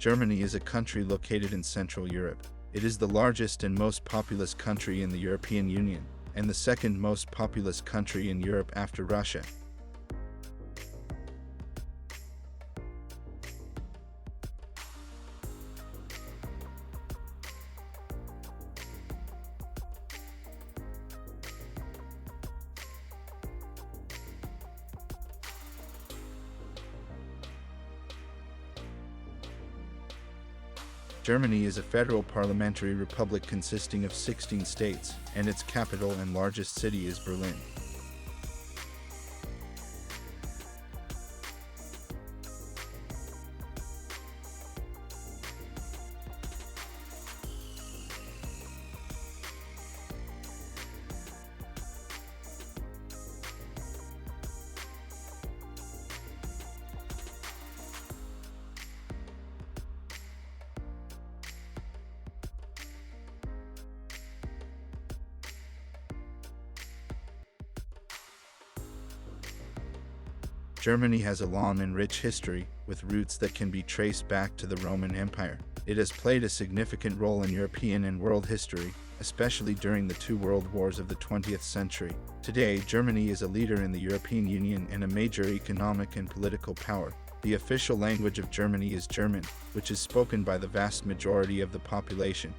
Germany is a country located in Central Europe. It is the largest and most populous country in the European Union, and the second most populous country in Europe after Russia. Germany is a federal parliamentary republic consisting of 16 states, and its capital and largest city is Berlin. Germany has a long and rich history, with roots that can be traced back to the Roman Empire. It has played a significant role in European and world history, especially during the two world wars of the 20th century. Today, Germany is a leader in the European Union and a major economic and political power. The official language of Germany is German, which is spoken by the vast majority of the population.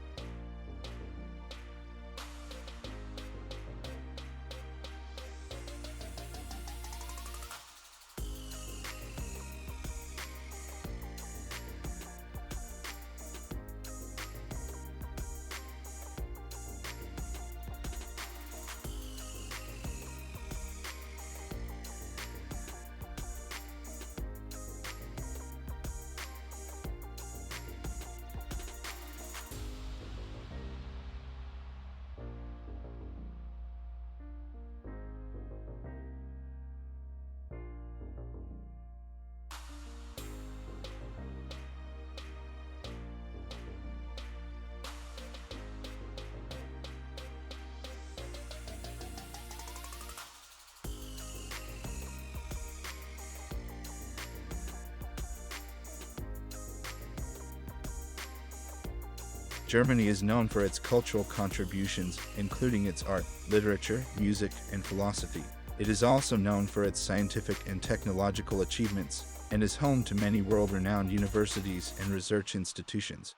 Germany is known for its cultural contributions, including its art, literature, music, and philosophy. It is also known for its scientific and technological achievements, and is home to many world-renowned universities and research institutions.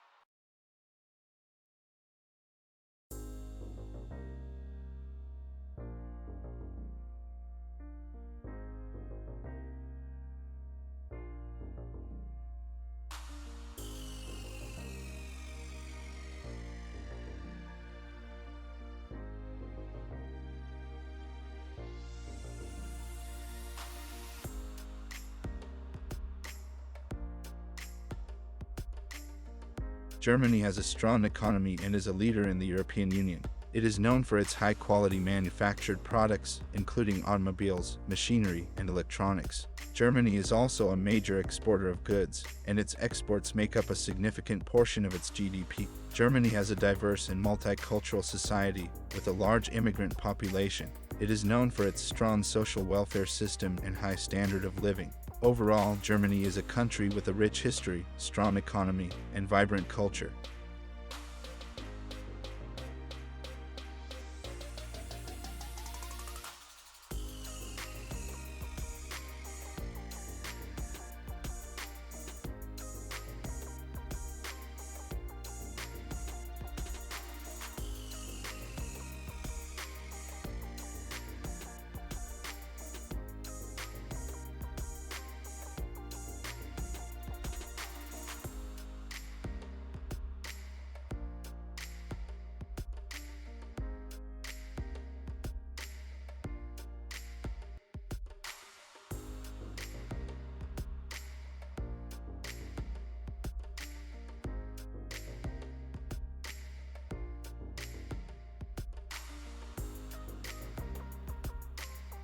Germany has a strong economy and is a leader in the European Union. It is known for its high-quality manufactured products, including automobiles, machinery, and electronics. Germany is also a major exporter of goods, and its exports make up a significant portion of its GDP. Germany has a diverse and multicultural society, with a large immigrant population. It is known for its strong social welfare system and high standard of living. Overall, Germany is a country with a rich history, strong economy, and vibrant culture.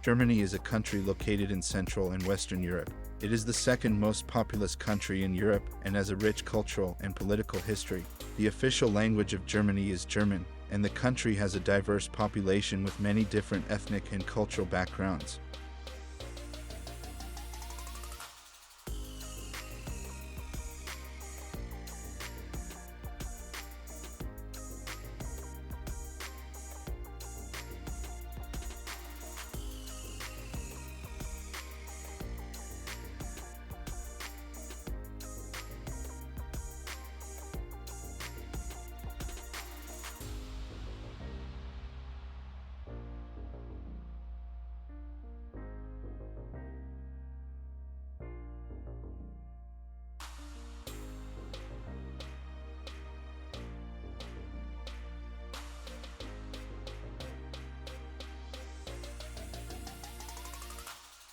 Germany is a country located in Central and Western Europe. It is the second most populous country in Europe and has a rich cultural and political history. The official language of Germany is German, and the country has a diverse population with many different ethnic and cultural backgrounds.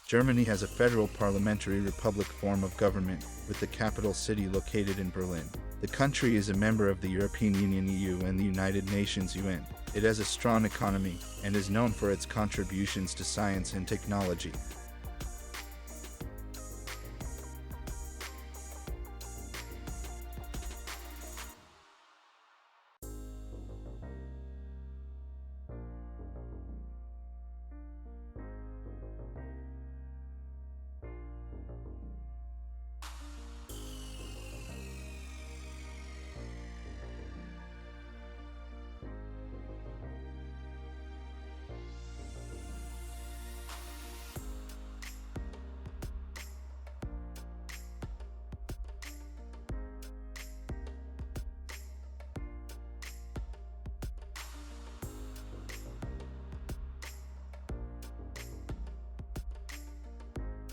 Germany has a federal parliamentary republic form of government, with the capital city located in Berlin. The country is a member of the European Union (EU) and the United Nations (UN). It has a strong economy, and is known for its contributions to science and technology.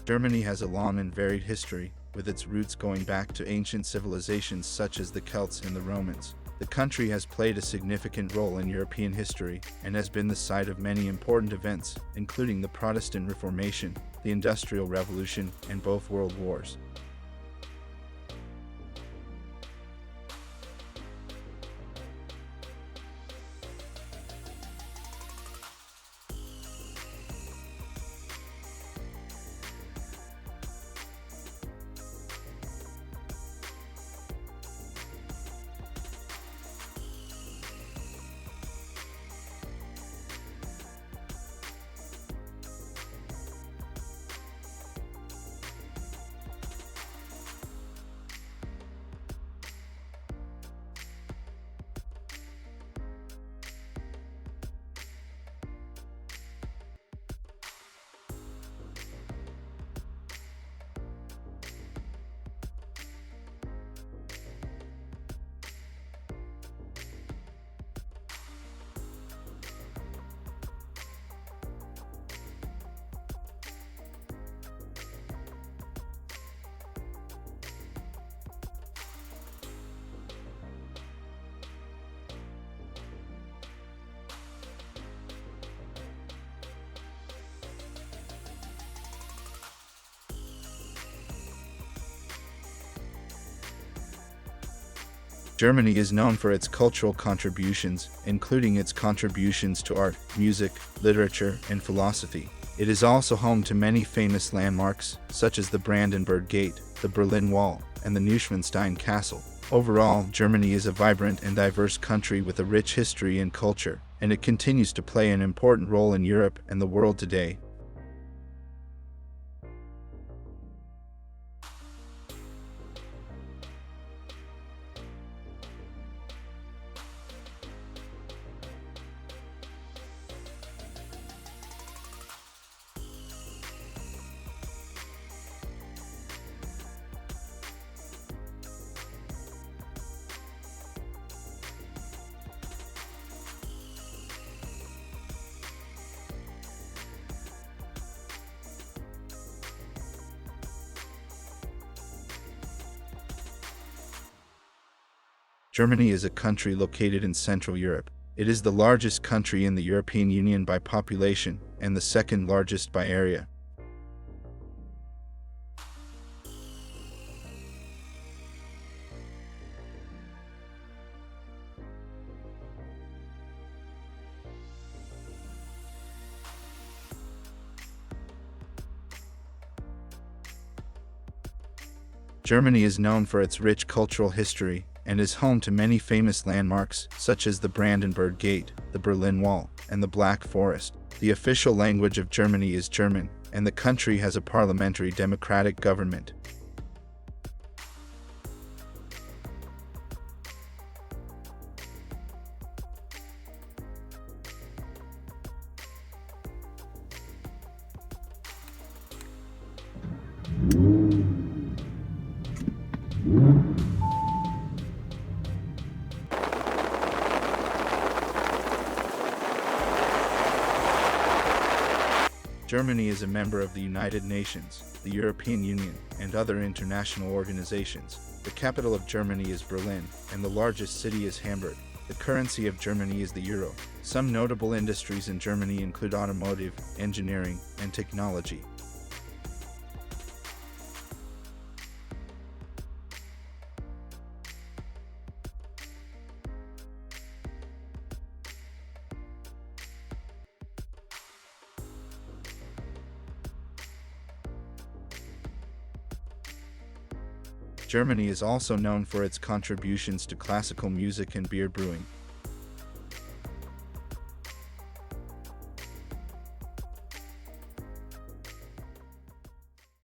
Germany has a long and varied history, with its roots going back to ancient civilizations such as the Celts and the Romans. The country has played a significant role in European history, and has been the site of many important events, including the Protestant Reformation, the Industrial Revolution, and both World Wars. Germany is known for its cultural contributions, including its contributions to art, music, literature, and philosophy. It is also home to many famous landmarks, such as the Brandenburg Gate, the Berlin Wall, and the Neuschwanstein Castle. Overall, Germany is a vibrant and diverse country with a rich history and culture, and it continues to play an important role in Europe and the world today. Germany is a country located in Central Europe. It is the largest country in the European Union by population, and the second largest by area. Germany is known for its rich cultural history, and is home to many famous landmarks, such as the Brandenburg Gate, the Berlin Wall, and the Black Forest. The official language of Germany is German, and the country has a parliamentary democratic government. Germany is a member of the United Nations, the European Union, and other international organizations. The capital of Germany is Berlin, and the largest city is Hamburg. The currency of Germany is the euro. Some notable industries in Germany include automotive, engineering, and technology. Germany is also known for its contributions to classical music and beer brewing.